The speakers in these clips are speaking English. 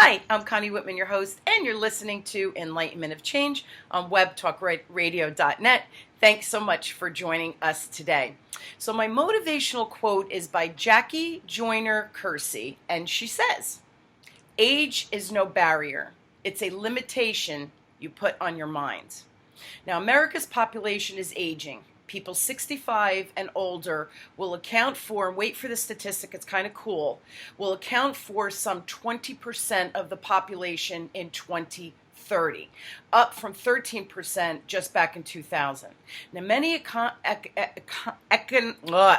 Hi, I'm Connie Whitman, your host, and you're listening to Enlightenment of Change on webtalkradio.net. Thanks so much for joining us today. So my motivational quote is by Jackie Joyner-Kersee, and she says, "Age is no barrier. It's a limitation you put on your mind." Now, America's population is aging. People 65 and older will account for, and wait for the statistic, it's kind of cool, will account for some 20% of the population in 2030, up from 13% just back in 2000. Now, many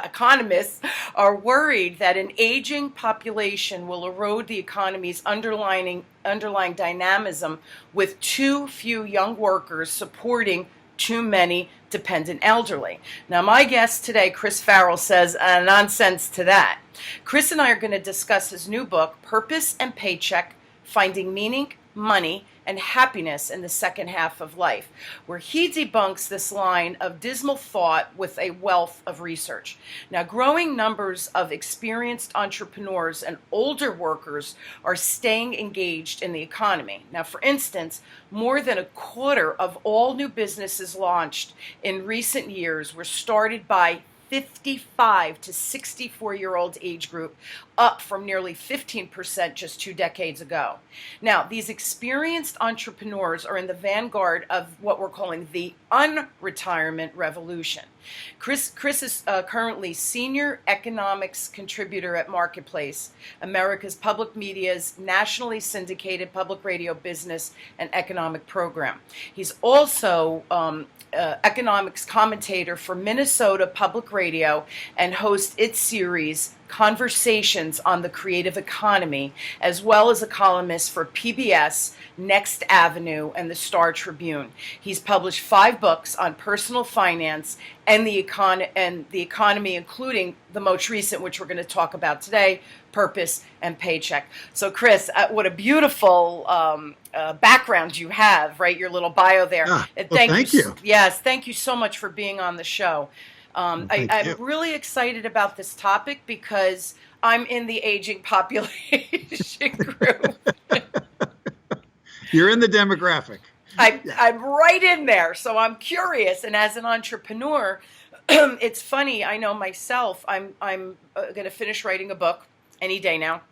economists are worried that an aging population will erode the economy's underlying dynamism, with too few young workers supporting too many dependent elderly. Now, my guest today, Chris Farrell, says nonsense to that. Chris and I are going to discuss his new book, Purpose and Paycheck, Finding Meaning, Money, and Happiness in the Second Half of Life, where he debunks this line of dismal thought with a wealth of research. Now, growing numbers of experienced entrepreneurs and older workers are staying engaged in the economy. Now, for instance, more than a quarter of all new businesses launched in recent years were started by 55 to 64-year-old age group, up from nearly 15% just 2 decades ago. Now, these experienced entrepreneurs are in the vanguard of what we're calling the unretirement revolution. Chris is currently senior economics contributor at Marketplace, America's public media's nationally syndicated public radio business and economic program. He's also economics commentator for Minnesota Public Radio and hosts its series Conversations on the Creative Economy, as well as a columnist for PBS, Next Avenue, and the Star Tribune. He's published 5 books on personal finance and the economy, including the most recent, which we're going to talk about today, Purpose and Paycheck. So, Chris, what a beautiful background you have, right? Your little bio there. Thank you. Yes, thank you so much for being on the show. I'm really excited about this topic because I'm in the aging population group. You're in the demographic. I'm right in there, so I'm curious. And as an entrepreneur, it's funny. I know myself. I'm going to finish writing a book any day now,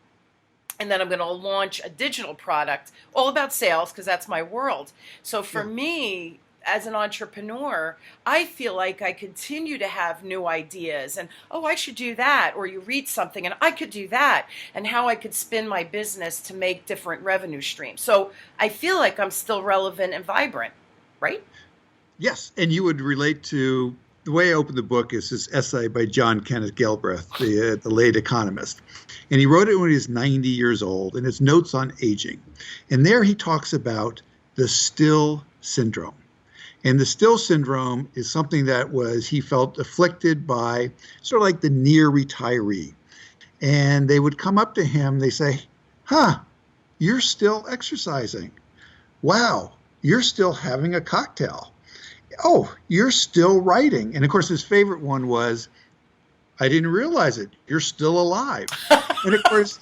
and then I'm going to launch a digital product all about sales because that's my world. So for me, as an entrepreneur, I feel like I continue to have new ideas and, I should do that. Or you read something and I could do that, and how I could spin my business to make different revenue streams. So I feel like I'm still relevant and vibrant, right? Yes. And you would relate to the way I opened the book is this essay by John Kenneth Galbraith, the late economist. And he wrote it when he was 90 years old, and it's Notes on Aging. And there he talks about the still syndrome. And the still syndrome is something that he felt afflicted by, sort of like the near retiree. And they would come up to him, they say, you're still exercising. Wow, you're still having a cocktail. Oh, you're still writing. And of course, his favorite one was, I didn't realize it. You're still alive. And of course,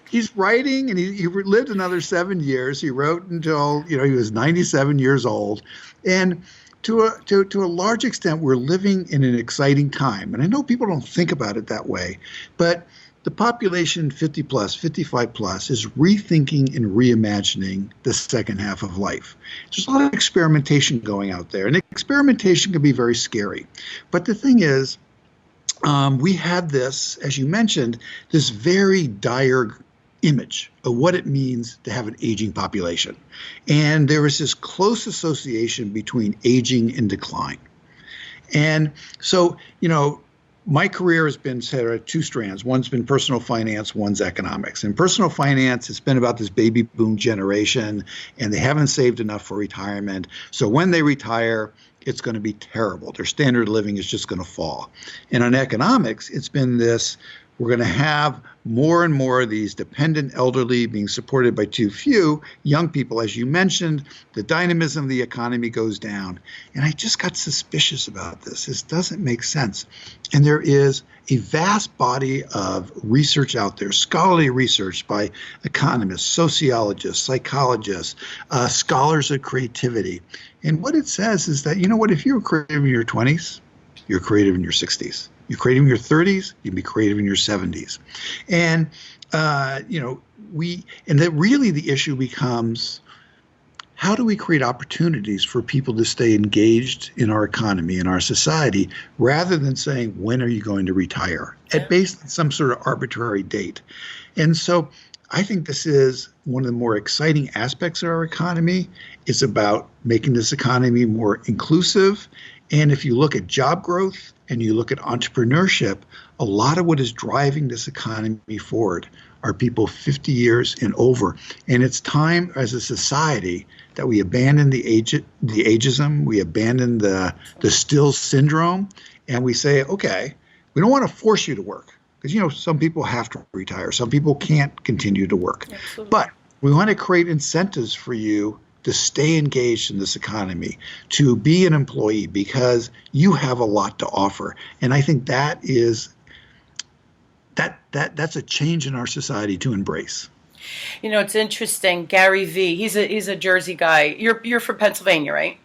he's writing, and he lived another 7 years. He wrote until he was 97 years old, and to a large extent, we're living in an exciting time. And I know people don't think about it that way, but the population 50 plus, 55 plus is rethinking and reimagining the second half of life. There's a lot of experimentation going out there, and experimentation can be very scary. But the thing is, we had this, as you mentioned, this very dire image of what it means to have an aging population. And there is this close association between aging and decline. And so, my career has been set at 2 strands. One's been personal finance, one's economics. In personal finance, it's been about this baby boom generation, and they haven't saved enough for retirement. So when they retire, it's going to be terrible. Their standard of living is just going to fall. And on economics, it's been this We're going to have more and more of these dependent elderly being supported by too few young people. As you mentioned, the dynamism of the economy goes down. And I just got suspicious about this. This doesn't make sense. And there is a vast body of research out there, scholarly research by economists, sociologists, psychologists, scholars of creativity. And what it says is that, you know what, if you're creative in your 20s, you're creative in your 60s. You're creative in your 30s, you can be creative in your 70s. And, and that really the issue becomes, how do we create opportunities for people to stay engaged in our economy, in our society, rather than saying, when are you going to retire? Based on some sort of arbitrary date. And so I think this is one of the more exciting aspects of our economy. It's about making this economy more inclusive. And if you look at job growth and you look at entrepreneurship, a lot of what is driving this economy forward are people 50 years and over. And it's time as a society that we abandon the ageism, we abandon the still syndrome, and we say, okay, we don't want to force you to work. Because, some people have to retire. Some people can't continue to work. Absolutely. But we want to create incentives for you to stay engaged in this economy, to be an employee, because you have a lot to offer. And I think that is that's a change in our society to embrace. It's interesting. Gary V. He's a Jersey guy. You're from Pennsylvania, right?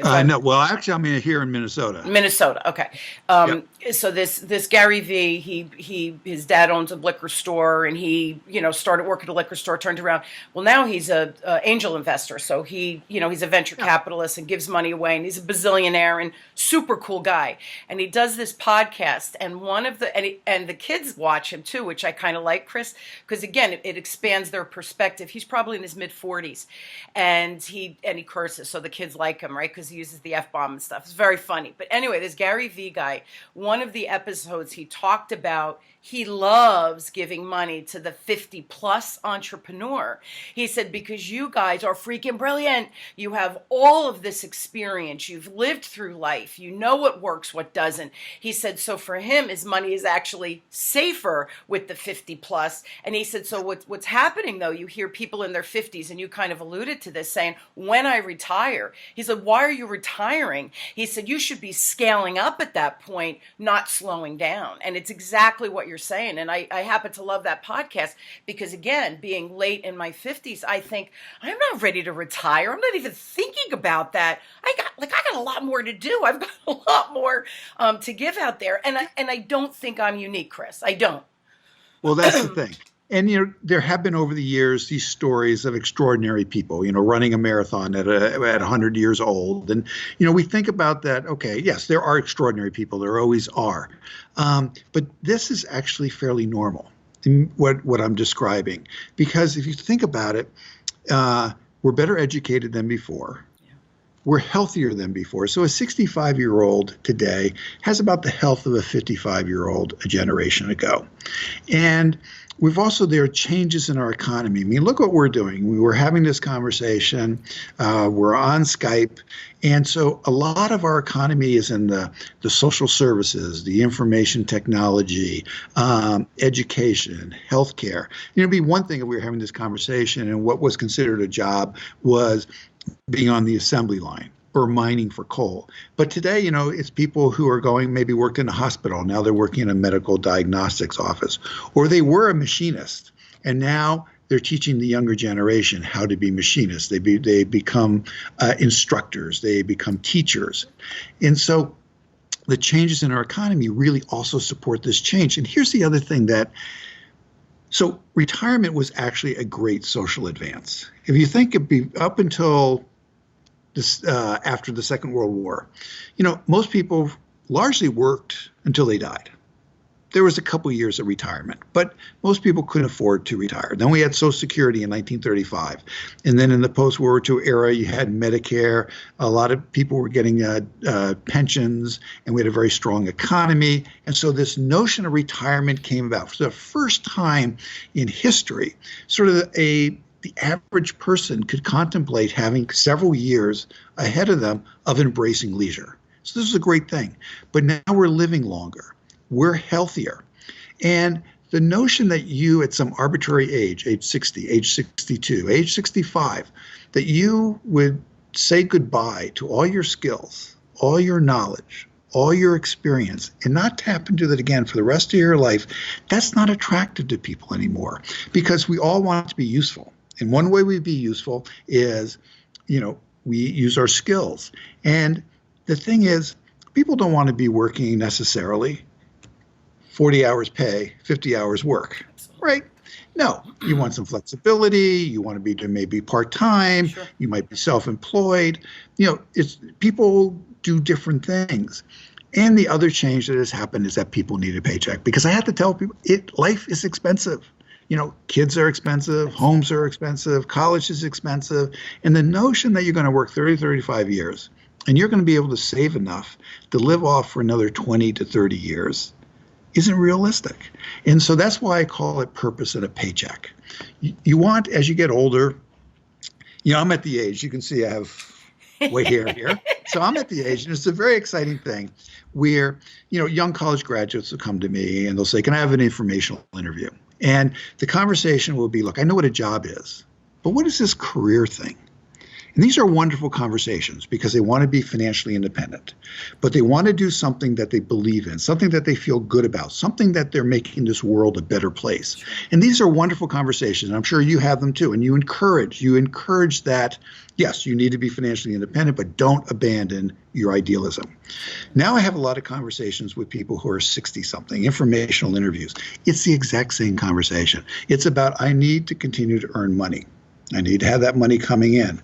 No, well, actually, I'm here in Minnesota. Minnesota, okay. Yep. So this Gary V, his dad owns a liquor store, and he started working at a liquor store, turned around. Well, now he's a angel investor, so he's a venture capitalist and gives money away, and he's a bazillionaire and super cool guy. And he does this podcast, and and the kids watch him too, which I kind of like, Chris, because again it expands their perspective. He's probably in his mid-40s, and he curses, so the kids like him, right? Because he uses the F-bomb and stuff. It's very funny. But anyway, this Gary V guy, one of the episodes he talked about, he loves giving money to the 50-plus entrepreneur. He said, because you guys are freaking brilliant. You have all of this experience. You've lived through life. You know what works, what doesn't. He said, so for him, his money is actually safer with the 50-plus. And he said, so what's happening, though, you hear people in their 50s, and you kind of alluded to this, saying, when I retire, he said, why are you retiring? He said, you should be scaling up at that point, not slowing down. And it's exactly what you're saying. And I happen to love that podcast because, again, being late in my 50s, I think I'm not ready to retire. I'm not even thinking about that. I got a lot more to do. I've got a lot more to give out there. And I don't think I'm unique, Chris. I don't. Well, that's the thing. And, there have been over the years these stories of extraordinary people, running a marathon at 100 years old. And, we think about that. Okay, yes, there are extraordinary people. There always are. But this is actually fairly normal in what I'm describing. Because if you think about it, we're better educated than before. We're healthier than before. So a 65-year-old today has about the health of a 55-year-old a generation ago. And there are changes in our economy. I mean, look what we're doing. We were having this conversation. We're on Skype. And so a lot of our economy is in the social services, the information technology, education, healthcare. It'd be one thing if we were having this conversation and what was considered a job was being on the assembly line or mining for coal. But today, it's people who are maybe worked in a hospital. Now they're working in a medical diagnostics office, or they were a machinist, and now they're teaching the younger generation how to be machinists. They become instructors. They become teachers. And so the changes in our economy really also support this change. And here's the other thing so retirement was actually a great social advance. If you think up until after the Second World War, most people largely worked until they died. There was a couple of years of retirement, but most people couldn't afford to retire. Then we had Social Security in 1935. And then in the post-World War II era, you had Medicare. A lot of people were getting pensions, and we had a very strong economy. And so this notion of retirement came about. For the first time in history, sort of the average person could contemplate having several years ahead of them of embracing leisure. So this is a great thing. But now we're living longer. We're healthier. And the notion that you at some arbitrary age 60, age 62, age 65, that you would say goodbye to all your skills, all your knowledge, all your experience, and not tap into that again for the rest of your life, that's not attractive to people anymore, because we all want to be useful. And one way we be useful is, we use our skills. And the thing is, people don't want to be working necessarily 40 hours pay, 50 hours work, right? No, you want some flexibility. You want to be maybe part-time. Sure. You might be self-employed. It's people do different things. And the other change that has happened is that people need a paycheck, because I have to tell people life is expensive. Kids are expensive, homes are expensive, college is expensive. And the notion that you're going to work 30, 35 years and you're going to be able to save enough to live off for another 20 to 30 years isn't realistic. And so that's why I call it purpose and a paycheck. You want, as you get older, I'm at the age, you can see I have white hair here. So I'm at the age, and it's a very exciting thing where, young college graduates will come to me and they'll say, can I have an informational interview? And the conversation will be, look, I know what a job is, but what is this career thing? And these are wonderful conversations because they want to be financially independent, but they want to do something that they believe in, something that they feel good about, something that they're making this world a better place. And these are wonderful conversations, and I'm sure you have them too. And you encourage that, yes, you need to be financially independent, but don't abandon your idealism. Now I have a lot of conversations with people who are 60-something, informational interviews. It's the exact same conversation. It's about, I need to continue to earn money. I need to have that money coming in.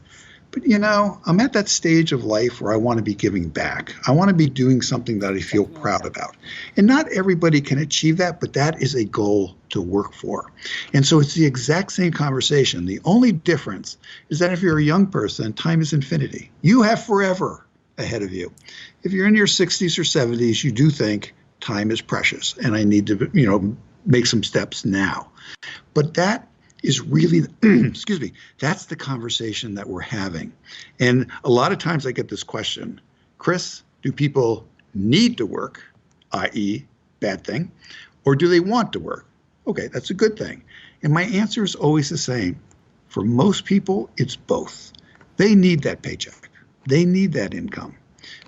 But, I'm at that stage of life where I want to be giving back. I want to be doing something that I feel proud about. And not everybody can achieve that, but that is a goal to work for. And so it's the exact same conversation. The only difference is that if you're a young person, time is infinity. You have forever ahead of you. If you're in your 60s or 70s, you do think time is precious and I need to, make some steps now. But that is really, excuse me, that's the conversation that we're having. And a lot of times I get this question, Chris, do people need to work, i.e. bad thing, or do they want to work? Okay, that's a good thing. And my answer is always the same. For most people, it's both. They need that paycheck. They need that income,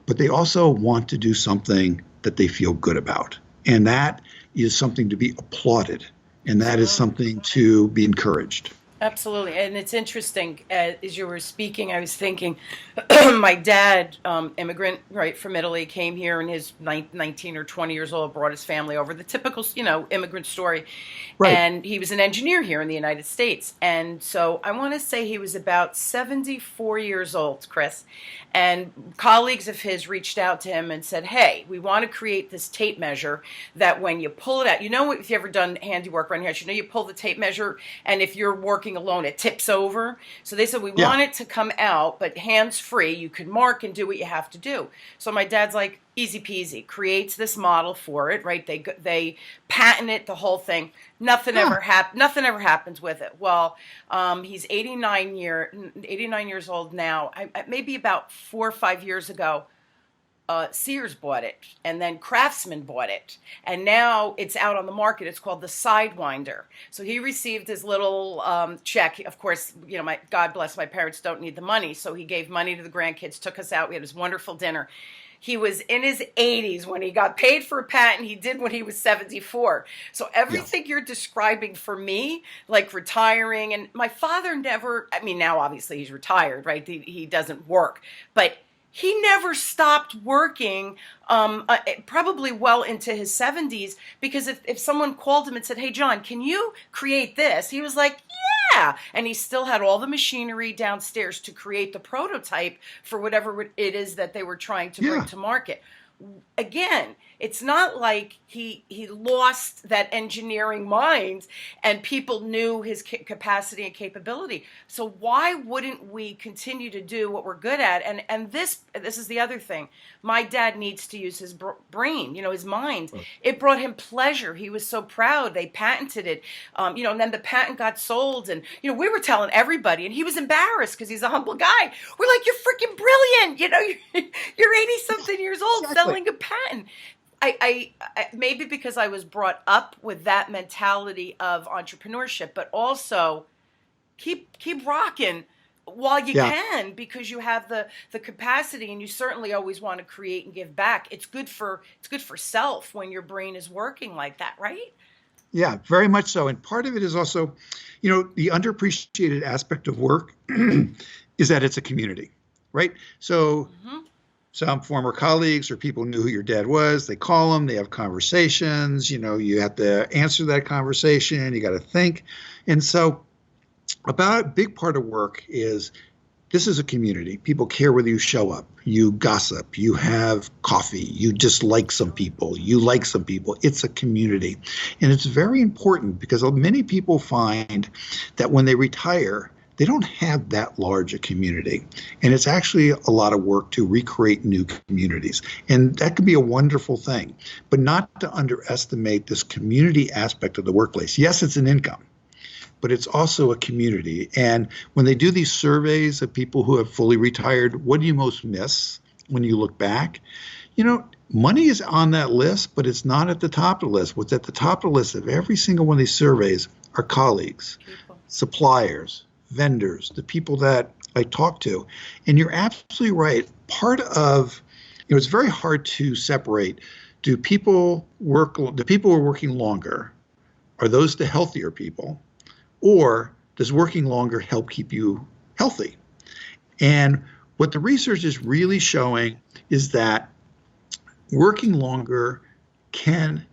but they also want to do something that they feel good about. And that is something to be applauded. And that is something to be encouraged. Absolutely. And it's interesting, as you were speaking, I was thinking, my dad, immigrant, right, from Italy, came here and his 19 or 20 years old, brought his family over, the typical, immigrant story. Right. And he was an engineer here in the United States. And so I want to say he was about 74 years old, Chris. And colleagues of his reached out to him and said, hey, we want to create this tape measure that when you pull it out, if you've ever done handiwork around here, you pull the tape measure, and if you're working alone, it tips over. So they said, we want it to come out, but hands-free. You can mark and do what you have to do. So my dad's like, easy peasy, creates this model for it, right? They patent it, the whole thing. Nothing ever happens with it. Well, he's 89 years old now. Maybe about 4 or 5 years ago, Sears bought it, and then Craftsman bought it, and now it's out on the market. It's called the Sidewinder. So he received his little check. Of course, God bless, my parents don't need the money, so he gave money to the grandkids, took us out. We had this wonderful dinner. He was in his 80s when he got paid for a patent. He did when he was 74. So everything you're describing for me, like retiring, and my father never, now obviously he's retired, right? He doesn't work, but he never stopped working, probably well into his 70s, because if someone called him and said, hey, John, can you create this? He was like, yeah. And he still had all the machinery downstairs to create the prototype for whatever it is that they were trying to bring to market. Again, it's not like he lost that engineering mind and people knew his capacity and capability. So why wouldn't we continue to do what we're good at? And this is the other thing. My dad needs to use his brain, his mind. It brought him pleasure. He was so proud. They patented it, and then the patent got sold. And, we were telling everybody, and he was embarrassed because he's a humble guy. We're like, you're freaking brilliant. You're 80-something years old selling a patent. I maybe because I was brought up with that mentality of entrepreneurship, but also keep rocking while you Yeah. can, because you have the capacity, and you certainly always want to create and give back. It's good for self when your brain is working like that, right? Yeah, very much so. And part of it is also, the underappreciated aspect of work is that it's a community, right? So Mm-hmm. some former colleagues or people knew who your dad was. They call him, they have conversations. You have to answer that conversation. You got to think. And so, about a big part of work is this is a community. People care whether you show up, you gossip, you have coffee, you dislike some people, you like some people. It's a community. And it's very important because many people find that when they retire, they don't have that large a community. And it's actually a lot of work to recreate new communities. And that can be a wonderful thing, but not to underestimate this community aspect of the workplace. Yes, it's an income, but it's also a community. And when they do these surveys of people who have fully retired, what do you most miss when you look back? Money is on that list, but it's not at the top of the list. What's at the top of the list of every single one of these surveys are colleagues, suppliers, vendors, the people that I talk to. And you're absolutely right. Part of, it's very hard to separate. Do people who are working longer, are those the healthier people? Or does working longer help keep you healthy? And what the research is really showing is that working longer can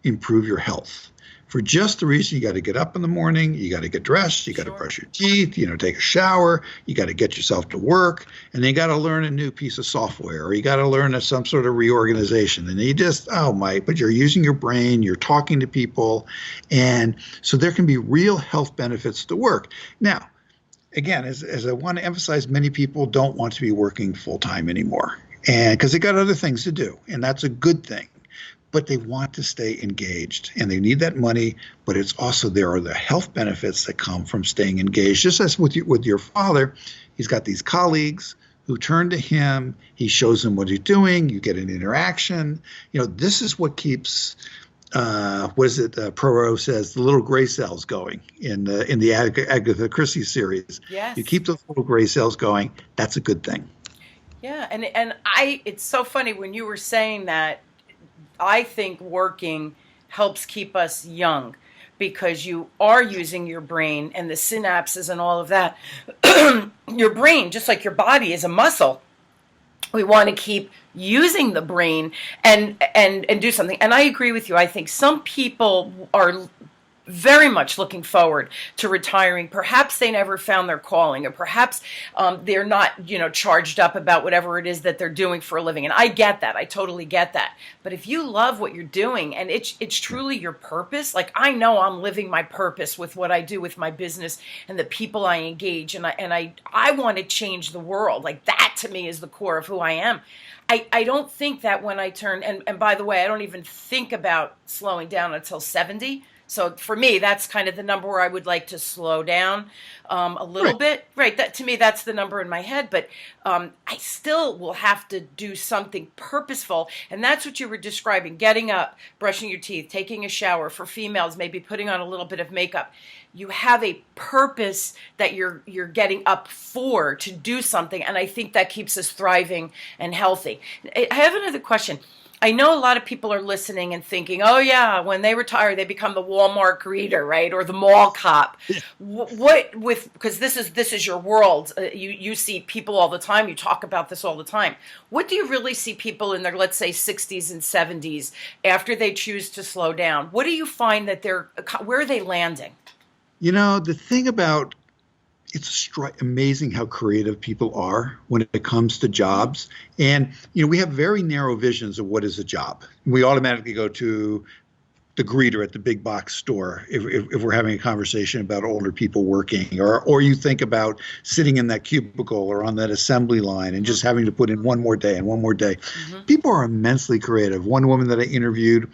improve your health for just the reason you got to get up in the morning, you got to get dressed, you got to brush your teeth, take a shower, you got to get yourself to work, and then you got to learn a new piece of software, or you got to learn some sort of reorganization. And you just, but you're using your brain, you're talking to people. And so there can be real health benefits to work. Now, again, as I want to emphasize, many people don't want to be working full time anymore, and because they got other things to do, and that's a good thing. But they want to stay engaged, and they need that money. But it's also, there are the health benefits that come from staying engaged. Just as with your father, he's got these colleagues who turn to him. He shows them what he's doing. You get an interaction. This is what keeps, Poirot says, the little gray cells going in the Agatha Christie series. Yes. You keep those little gray cells going. That's a good thing. Yeah, and it's so funny when you were saying that. I think working helps keep us young because you are using your brain and the synapses and all of that. Your brain, just like your body, is a muscle. We want to keep using the brain and do something. And I agree with you. I think some people are very much looking forward to retiring. Perhaps they never found their calling, or perhaps they're not, charged up about whatever it is that they're doing for a living. And I get that. I totally get that. But if you love what you're doing and it's truly your purpose, like I know I'm living my purpose with what I do with my business and the people I engage, and I want to change the world. Like that to me is the core of who I am. I don't think that when I turn, and by the way, I don't even think about slowing down until 70. So for me, that's kind of the number where I would like to slow down a little bit. Right. That, to me, that's the number in my head. But I still will have to do something purposeful. And that's what you were describing: getting up, brushing your teeth, taking a shower. For females, maybe putting on a little bit of makeup. You have a purpose that you're getting up for, to do something. And I think that keeps us thriving and healthy. I have another question. I know a lot of people are listening and thinking, oh yeah, when they retire, they become the Walmart greeter, right? Or the mall cop. Yeah. Because this is your world. You see people all the time. You talk about this all the time. What do you really see people in their, let's say, 60s and 70s after they choose to slow down? What do you find that where are they landing? The thing about, it's amazing how creative people are when it comes to jobs. And, we have very narrow visions of what is a job. We automatically go to the greeter at the big box store if we're having a conversation about older people working, or you think about sitting in that cubicle or on that assembly line and just having to put in one more day and one more day. Mm-hmm. People are immensely creative. One woman that I interviewed,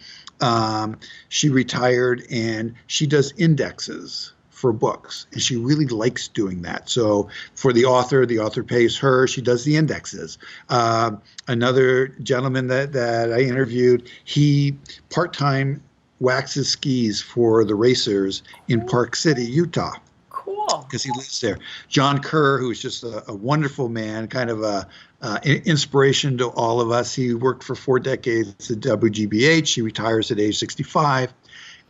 she retired and she does indexes for books, and she really likes doing that. So for the author pays her. She does the indexes. Another gentleman that I interviewed, he part-time waxes skis for the racers in Park City, Utah. Cool. Because he lives there. John Kerr, who's just a wonderful man, kind of a inspiration to all of us. He worked for 4 decades at WGBH. He retires at age 65.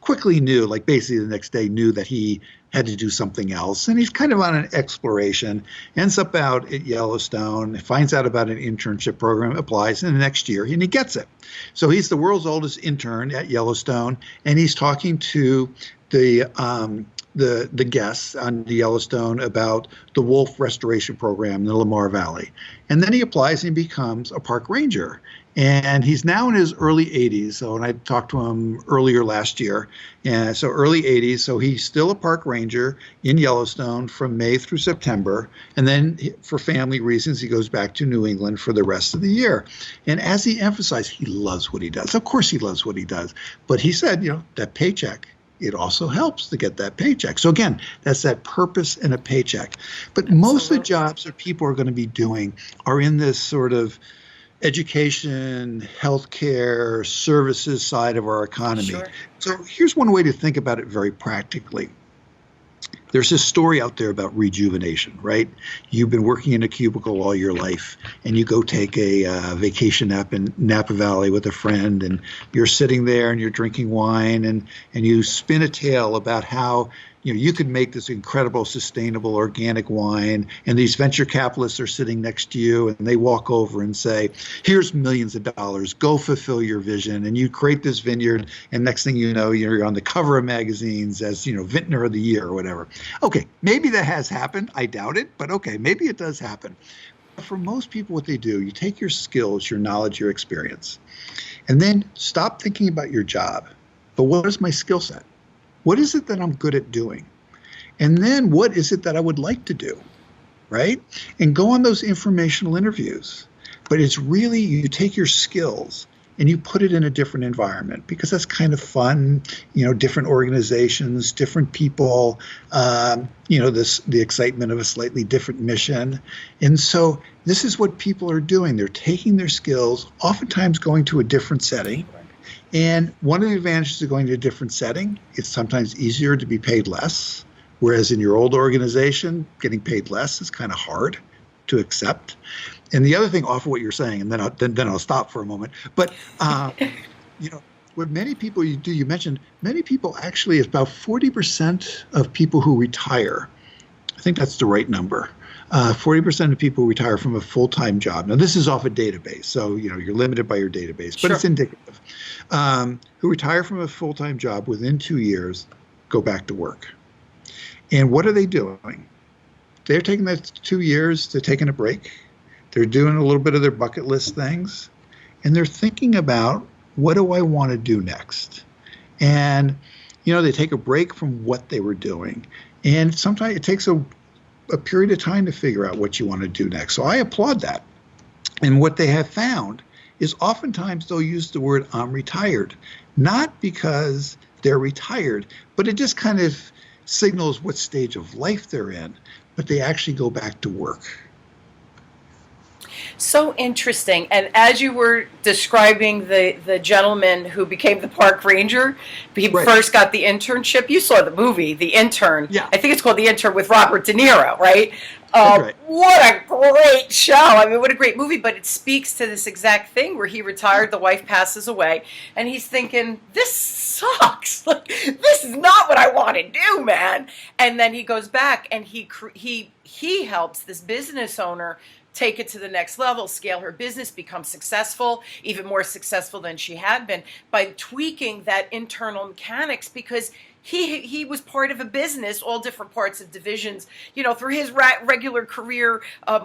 Quickly knew, like basically the next day, knew that he had to do something else. And he's kind of on an exploration, ends up out at Yellowstone, finds out about an internship program, applies in the next year, and he gets it. So he's the world's oldest intern at Yellowstone, and he's talking to the guests on the Yellowstone about the wolf restoration program in the Lamar Valley. And then he applies and becomes a park ranger. And he's now in his early 80s. So, and I talked to him earlier last year. And so early 80s. So he's still a park ranger in Yellowstone from May through September. And then for family reasons, he goes back to New England for the rest of the year. And as he emphasized, he loves what he does. Of course he loves what he does. But he said, that paycheck, it also helps to get that paycheck. So again, that's that purpose and a paycheck. But most of the jobs that people are going to be doing are in this sort of education, healthcare, services side of our economy. Sure. So here's one way to think about it very practically. There's this story out there about rejuvenation, right? You've been working in a cubicle all your life, and you go take a vacation nap in Napa Valley with a friend, and you're sitting there and you're drinking wine, and you spin a tale about how you could make this incredible, sustainable, organic wine, and these venture capitalists are sitting next to you, and they walk over and say, here's millions of dollars, go fulfill your vision, and you create this vineyard, and next thing you know, you're on the cover of magazines as, Vintner of the Year or whatever. Okay, maybe that has happened. I doubt it, but okay, maybe it does happen. For most people, what they do, you take your skills, your knowledge, your experience, and then stop thinking about your job. But what is my skill set? What is it that I'm good at doing? And then what is it that I would like to do, right? And go on those informational interviews. But it's really, you take your skills and you put it in a different environment, because that's kind of fun, different organizations, different people, the excitement of a slightly different mission. And so this is what people are doing. They're taking their skills, oftentimes going to a different setting. And one of the advantages of going to a different setting, it's sometimes easier to be paid less, whereas in your old organization, getting paid less is kind of hard to accept. And the other thing, off of what you're saying, and then I'll stop for a moment. But what many people do, you mentioned many people actually, it's about 40% of people who retire. I think that's the right number. 40% of people retire from a full-time job. Now, this is off a database, so you're limited by your database, but It's indicative. Who retire from a full-time job within 2 years, go back to work. And what are they doing? They're taking that 2 years, they're taking a break. They're doing a little bit of their bucket list things, and they're thinking about, what do I want to do next? And, they take a break from what they were doing. And sometimes it takes a period of time to figure out what you want to do next. So I applaud that. And what they have found is oftentimes they'll use the word "I'm retired," not because they're retired, but it just kind of signals what stage of life they're in, but they actually go back to work. So interesting. And as you were describing the gentleman who became the park ranger, he first got the internship. You saw the movie, The Intern. Yeah. I think it's called The Intern with Robert De Niro, right? Right. What a great show. I mean, what a great movie. But it speaks to this exact thing where he retired, the wife passes away, and he's thinking, this sucks. Like, this is not what I want to do, man. And then he goes back and he helps this business owner take it to the next level, scale her business, become successful, even more successful than she had been, by tweaking that internal mechanics, because he was part of a business, all different parts of divisions, through his regular career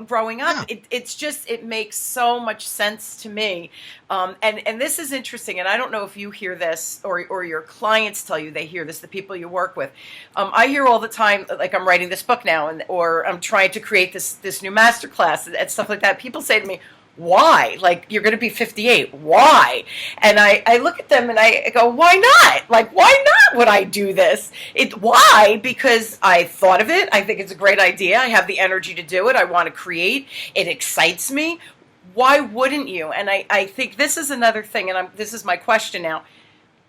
growing up. Yeah. It makes so much sense to me. And this is interesting, and I don't know if you hear this or your clients tell you they hear this, the people you work with. I hear all the time, like, I'm writing this book now, or I'm trying to create this new masterclass and stuff like that. People say to me, Why? Like, you're going to be 58. Why? And I look at them and I go, why not? Like, why not would I do this? Why? Because I thought of it. I think it's a great idea. I have the energy to do it. I want to create. It excites me. Why wouldn't you? And I think this is another thing, and this is my question now.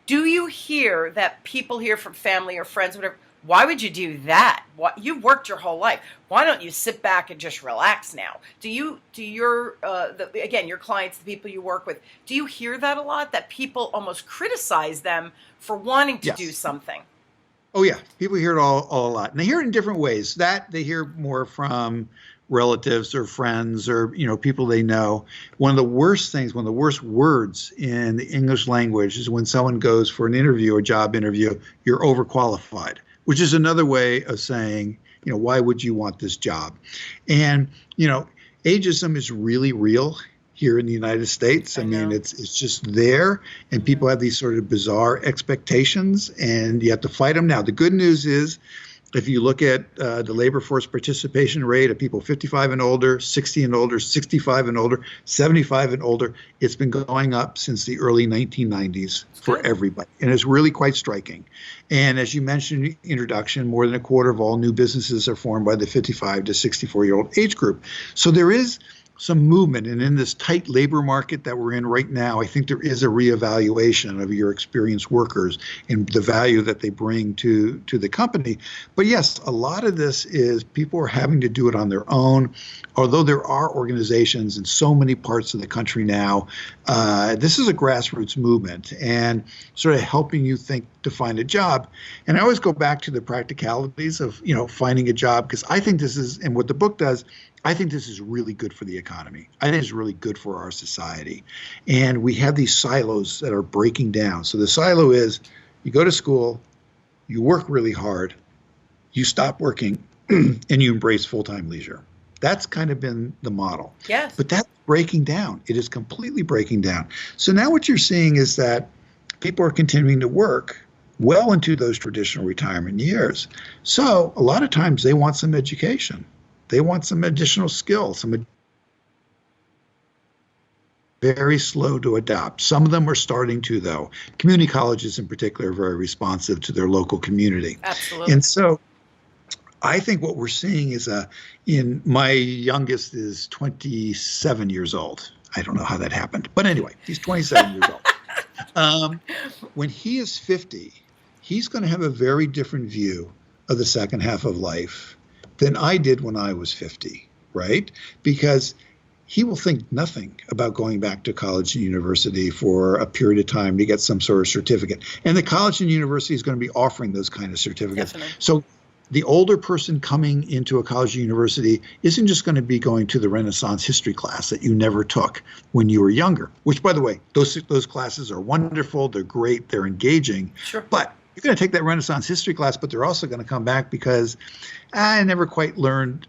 Do you hear that people hear from family or friends, whatever, why would you do that? You've worked your whole life. Why don't you sit back and just relax now? Do your again, your clients, the people you work with, do you hear that a lot? That people almost criticize them for wanting to do something? Oh yeah, people hear it all a lot, and they hear it in different ways. That they hear more from relatives or friends or people they know. One of the worst words in the English language is when someone goes for an interview, a job interview, you're overqualified, which is another way of saying, why would you want this job? And ageism is really real here in the United States. I mean, it's just there, and people have these sort of bizarre expectations, and you have to fight them. Now, the good news is, if you look at the labor force participation rate of people 55 and older, 60 and older, 65 and older, 75 and older, it's been going up since the early 1990s for everybody. And it's really quite striking. And as you mentioned in the introduction, more than a quarter of all new businesses are formed by the 55 to 64-year-old age group. So there is some movement. And in this tight labor market that we're in right now, I think there is a reevaluation of your experienced workers and the value that they bring to the company. But yes, a lot of this is people are having to do it on their own. Although there are organizations in so many parts of the country now, this is a grassroots movement and sort of helping you think to find a job. And I always go back to the practicalities of, finding a job, because I think this is, and what the book does, I think this is really good for the economy. I think it's really good for our society. And we have these silos that are breaking down. So the silo is you go to school, you work really hard, you stop working, and you embrace full-time leisure. That's kind of been the model. Yes. But that's breaking down. It is completely breaking down. So now what you're seeing is that people are continuing to work well into those traditional retirement years. So a lot of times they want some education. They want some additional skills, very slow to adopt. Some of them are starting to, though. Community colleges in particular are very responsive to their local community. Absolutely. And so I think what we're seeing is my youngest is 27 years old. I don't know how that happened. But anyway, he's 27 years old. When he is 50, he's going to have a very different view of the second half of life than I did when I was 50, right? Because he will think nothing about going back to college and university for a period of time to get some sort of certificate. And the college and university is going to be offering those kind of certificates. Definitely. So the older person coming into a college or university isn't just going to be going to the Renaissance history class that you never took when you were younger, which, by the way, those classes are wonderful. They're great. They're engaging. Sure. But you're going to take that Renaissance history class, but they're also going to come back because I never quite learned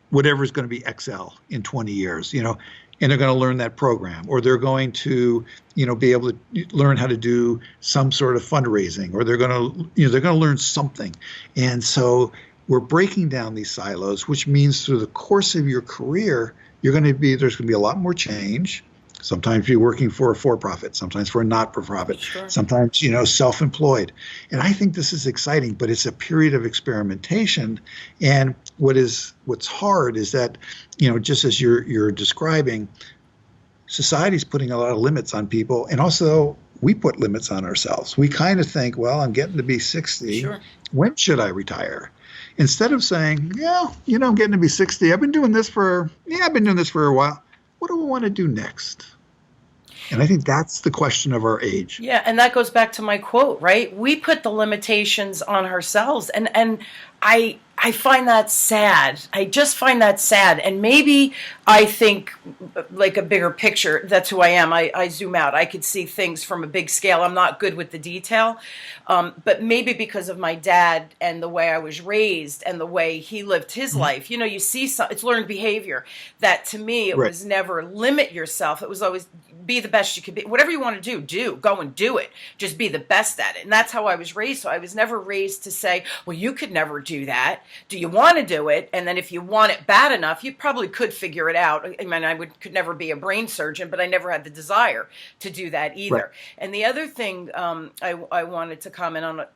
whatever is going to be XL in 20 years, and they're going to learn that program, or they're going to, be able to learn how to do some sort of fundraising, or they're going to learn something. And so we're breaking down these silos, which means through the course of your career, there's going to be a lot more change. Sometimes you're working for a for-profit, sometimes for a not-for-profit, Sure. sometimes, self-employed. And I think this is exciting, but it's a period of experimentation. And what's hard is that, just as you're describing, society's putting a lot of limits on people. And also, we put limits on ourselves. We kind of think, well, I'm getting to be 60. Sure. When should I retire? Instead of saying, I'm getting to be 60. I've been doing this for a while. What do we want to do next? And I think that's the question of our age. Yeah, and that goes back to my quote, right? We put the limitations on ourselves, and I find that sad. I just find that sad. And maybe I think like a bigger picture. That's who I am. I zoom out. I could see things from a big scale. I'm not good with the detail. But maybe because of my dad and the way I was raised and the way he lived his life, you see it's learned behavior. That to me, it was never limit yourself. It was always be the best you could be. Whatever you want to do, go and do it. Just be the best at it. And that's how I was raised. So I was never raised to say, well, you could never do that. Do you want to do it? And then if you want it bad enough, you probably could figure it out. I mean, could never be a brain surgeon, but I never had the desire to do that either. Right. And the other thing I wanted to comment on,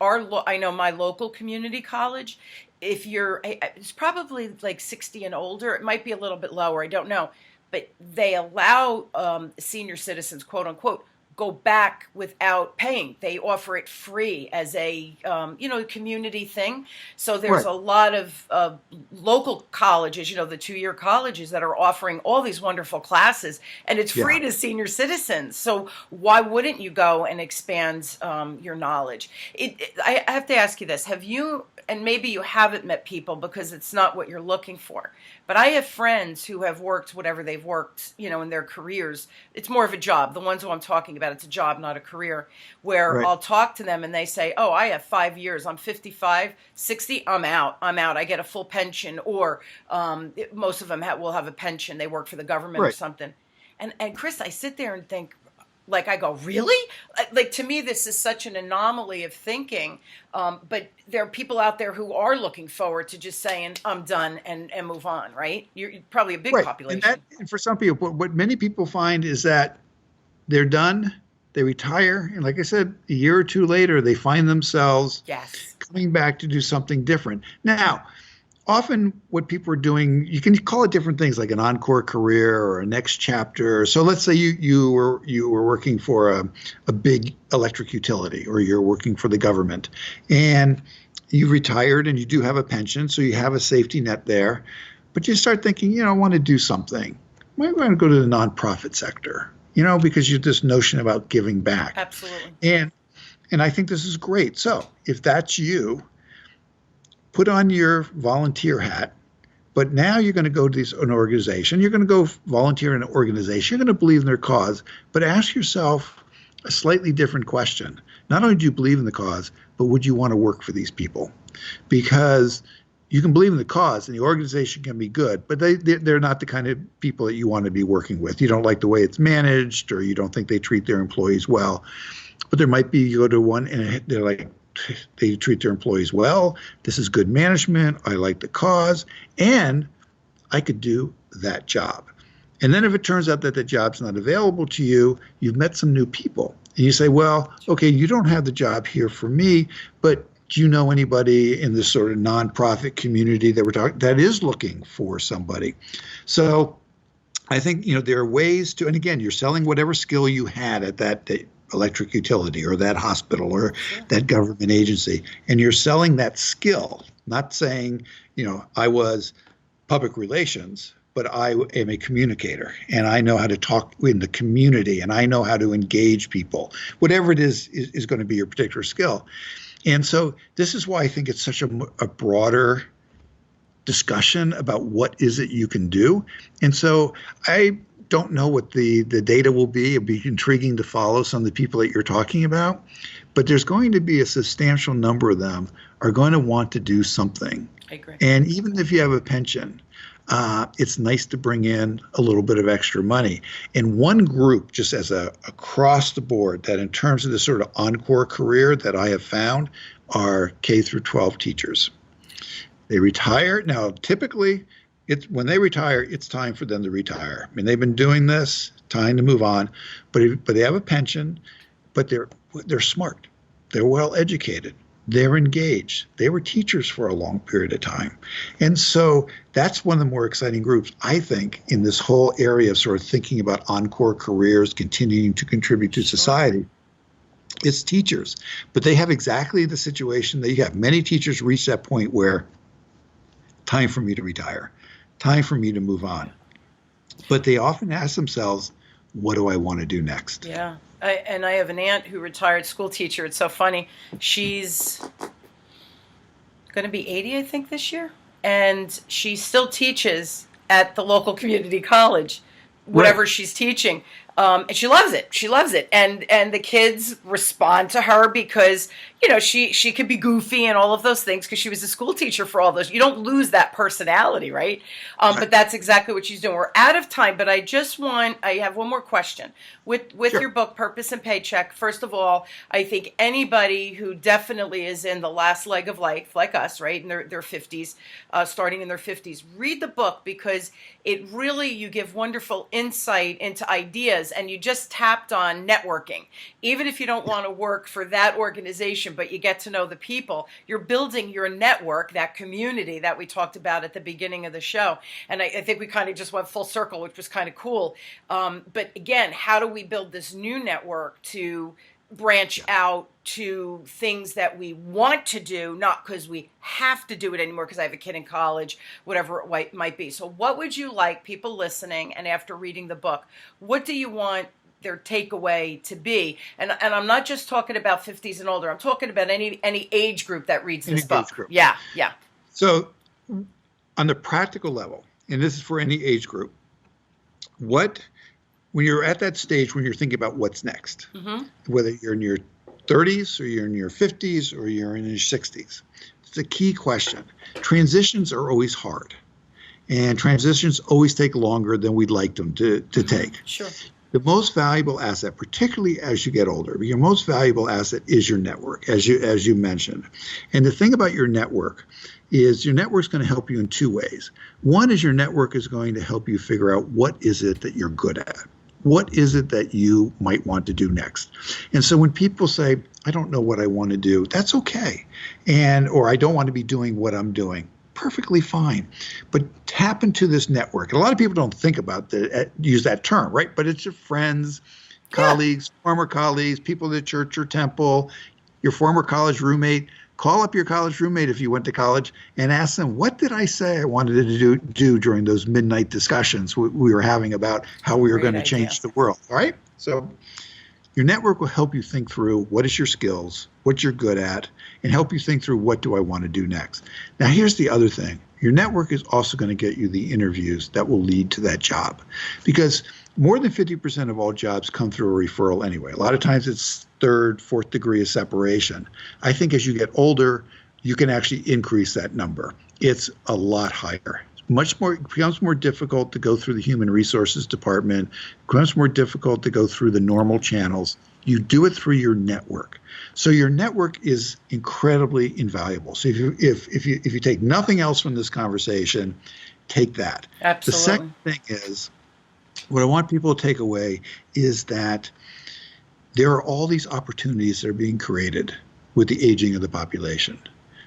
I know my local community college, if it's probably like 60 and older, it might be a little bit lower, I don't know, but they allow senior citizens, quote unquote, go back without paying. They offer it free as a community thing. So there's a lot of local colleges, the 2-year colleges that are offering all these wonderful classes, and it's free to senior citizens. So why wouldn't you go and expand your knowledge? I have to ask you this: have you? And maybe you haven't met people because it's not what you're looking for. But I have friends who have worked whatever they've worked, in their careers. It's more of a job. The ones who I'm talking about, it's a job, not a career, where I'll talk to them and they say, oh, I have 5 years. I'm 55, 60. I'm out. I get a full pension, or most of them will have a pension. They work for the government or something. And Chris, I sit there and think, I go, really? To me, this is such an anomaly of thinking. But there are people out there who are looking forward to just saying, I'm done, and move on, right? You're probably a big population. And for some people, what many people find is that they're done, they retire, and like I said, a year or two later, they find themselves coming back to do something different. Now, often what people are doing, you can call it different things, like an encore career or a next chapter. So let's say you were working for a big electric utility, or you're working for the government, and you retired and you do have a pension, so you have a safety net there. But you start thinking, I want to do something. Might want to go to the nonprofit sector, because you have this notion about giving back. Absolutely. And I think this is great. So if that's you, put on your volunteer hat, but now you're going to go to an organization. You're going to go volunteer in an organization. You're going to believe in their cause, but ask yourself a slightly different question. Not only do you believe in the cause, but would you want to work for these people? Because you can believe in the cause and the organization can be good, but they're not the kind of people that you want to be working with. You don't like the way it's managed, or you don't think they treat their employees well. But there might be, you go to one and they're like, they treat their employees well. This is good management. I like the cause, and I could do that job. And then if it turns out that the job's not available to you, you've met some new people. And you say, well, okay, you don't have the job here for me, but do you know anybody in this sort of nonprofit community that is looking for somebody? So I think, there are ways to, and again, you're selling whatever skill you had at that electric utility or that hospital or that government agency, and you're selling that skill, not saying, I was public relations, but I am a communicator and I know how to talk in the community and I know how to engage people. Whatever it is going to be your particular skill. And so this is why I think it's such a broader discussion about what is it you can do. And so I don't know what the data will be. It'll be intriguing to follow some of the people that you're talking about, but there's going to be a substantial number of them are going to want to do something. I agree. And even if you have a pension, it's nice to bring in a little bit of extra money. And one group, just as across the board, that in terms of the sort of encore career that I have found, are K through 12 teachers. They retire. Now, typically, when they retire, it's time for them to retire. I mean, they've been doing this, time to move on, but they have a pension, but they're smart. They're well educated. They're engaged. They were teachers for a long period of time. And so that's one of the more exciting groups, I think, in this whole area of sort of thinking about encore careers, continuing to contribute to society. It's teachers. But they have exactly the situation that you have. Many teachers reach that point where time for me to retire, time for me to move on. But they often ask themselves, what do I want to do next? Yeah. I have an aunt who retired school teacher. It's so funny. She's going to be 80, I think, this year. And she still teaches at the local community college, whatever she's teaching. And she loves it. She loves it. And the kids respond to her because, she could be goofy and all of those things because she was a school teacher for all those. You don't lose that personality, right? But that's exactly what she's doing. We're out of time, but I have one more question. With Sure. your book, Purpose and Paycheck, first of all, I think anybody who definitely is in the last leg of life, like us, right, in their 50s, starting in their 50s, read the book because you give wonderful insight into ideas, and you just tapped on networking. Even if you don't want to work for that organization, but you get to know the people, you're building your network, that community that we talked about at the beginning of the show. And I think we kind of just went full circle, which was kind of cool. But again, how do we build this new network to branch out to things that we want to do, not because we have to do it anymore because I have a kid in college, whatever it might be. So what would you like people listening, and after reading the book, what do you want their takeaway to be? And I'm not just talking about 50s and older. I'm talking about any age group that reads this book. Age group. Yeah. So on the practical level, and this is for any age group, when you're at that stage when you're thinking about what's next, whether you're in your 30s or you're in your 50s or you're in your 60s, it's a key question. Transitions are always hard, and transitions always take longer than we'd like them to take. Sure. The most valuable asset, particularly as you get older, your most valuable asset is your network, as you mentioned. And the thing about your network is your network's going to help you in two ways. One is your network is going to help you figure out what is it that you're good at. What is it that you might want to do next? And so when people say, I don't know what I want to do, that's okay. Or I don't want to be doing what I'm doing. Perfectly fine. But tap into this network. And a lot of people don't think about use that term, right? But it's your friends, colleagues, former colleagues, people at church or temple, your former college roommate. Call up your college roommate if you went to college and ask them, what did I say I wanted to do during those midnight discussions we were having about how we were going to change the world, all right? So your network will help you think through what is your skills, what you're good at, and help you think through what do I want to do next. Now, here's the other thing. Your network is also going to get you the interviews that will lead to that job, because more than 50% of all jobs come through a referral anyway. A lot of times it's third, fourth degree of separation. I think as you get older, you can actually increase that number. It's a lot higher. It becomes more difficult to go through the human resources department. It becomes more difficult to go through the normal channels. You do it through your network. So your network is incredibly invaluable. So if you take nothing else from this conversation, take that. Absolutely. The second thing is, what I want people to take away is that there are all these opportunities that are being created with the aging of the population.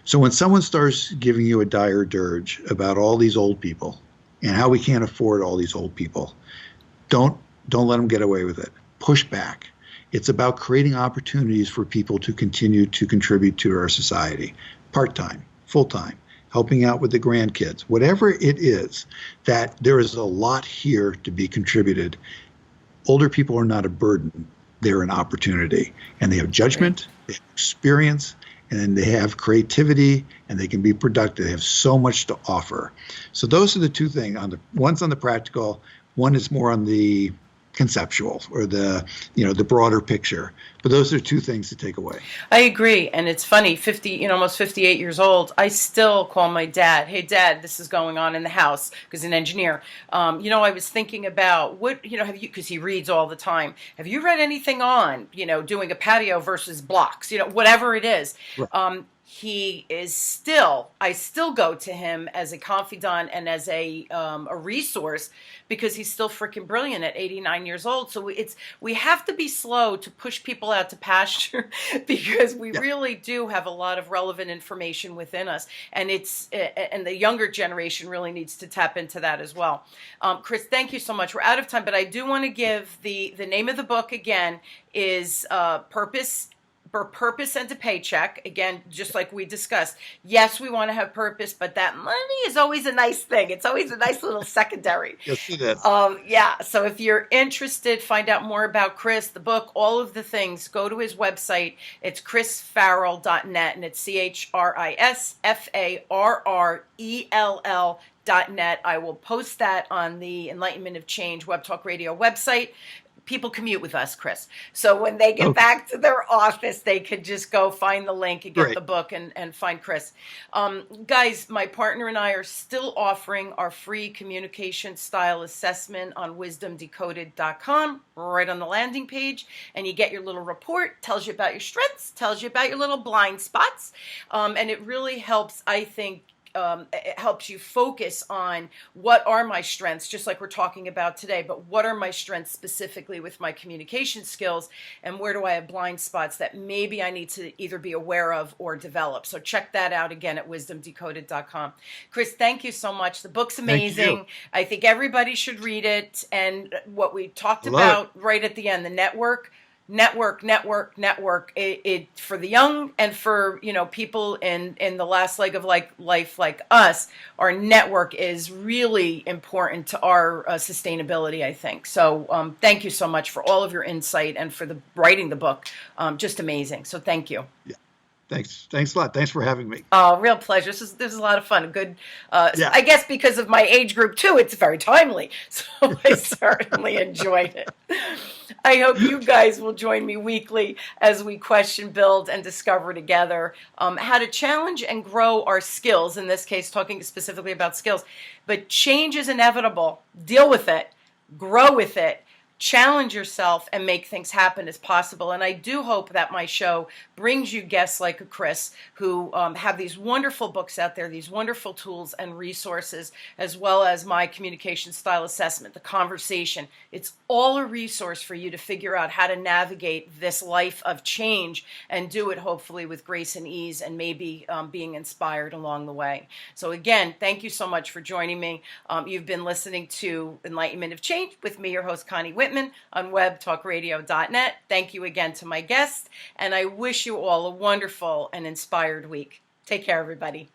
So when someone starts giving you a dire dirge about all these old people and how we can't afford all these old people, don't let them get away with it. Push back. It's about creating opportunities for people to continue to contribute to our society, part-time, full-time, helping out with the grandkids, whatever it is, that there is a lot here to be contributed. Older people are not a burden. They're an opportunity, and they have judgment, they have experience, and then they have creativity, and they can be productive. They have so much to offer. So those are the two things. One's on the practical, one is more on the conceptual or the broader picture. But those are two things to take away. I agree. And it's funny, almost 58 years old, I still call my dad, hey dad, this is going on in the house, because an engineer. I was thinking about have you, because he reads all the time. Have you read anything on, doing a patio versus blocks, whatever it is. Right. I still go to him as a confidant and as a resource, because he's still freaking brilliant at 89 years old. So we have to be slow to push people out to pasture because we really do have a lot of relevant information within us, and and the younger generation really needs to tap into that as well. Chris, thank you so much. We're out of time, but I do want to give the name of the book again is Purpose and a Paycheck. Again, just like we discussed, yes, we want to have purpose, but that money is always a nice thing. It's always a nice little secondary. Yes, it is. So if you're interested, find out more about Chris, the book, all of the things, go to his website. It's chrisfarrell.net, and it's ChrisFarrell.net. I will post that on the Enlightenment of Change Web Talk Radio website. people commute with us, Chris. So when they get back to their office, they could just go find the link and get the book and find Chris. Guys, my partner and I are still offering our free communication style assessment on wisdomdecoded.com, right on the landing page. And you get your little report, tells you about your strengths, tells you about your little blind spots. And it really helps, I think, it helps you focus on what are my strengths, just like we're talking about today, but what are my strengths specifically with my communication skills, and where do I have blind spots that maybe I need to either be aware of or develop. So check that out again at wisdomdecoded.com. Chris, thank you so much. The book's amazing. I think everybody should read it. And what we talked about right at the end, the network, it for the young and for, people in the last leg of life like us. Our network is really important to our sustainability, I think. So thank you so much for all of your insight and for writing the book. Just amazing. So thank you. Yeah. Thanks a lot. Thanks for having me. Oh, real pleasure. This is a lot of fun. Good. I guess because of my age group too, it's very timely. So I certainly enjoyed it. I hope you guys will join me weekly as we question, build, and discover together how to challenge and grow our skills. In this case, talking specifically about skills. But change is inevitable. Deal with it. Grow with it. Challenge yourself and make things happen as possible. And I do hope that my show brings you guests like Chris who have these wonderful books out there, these wonderful tools and resources, as well as my communication style assessment, the conversation. It's all a resource for you to figure out how to navigate this life of change and do it hopefully with grace and ease and maybe being inspired along the way. So again, thank you so much for joining me. You've been listening to Enlightenment of Change with me, your host, Connie Whitman, on webtalkradio.net. Thank you again to my guest, and I wish you all a wonderful and inspired week. Take care, everybody.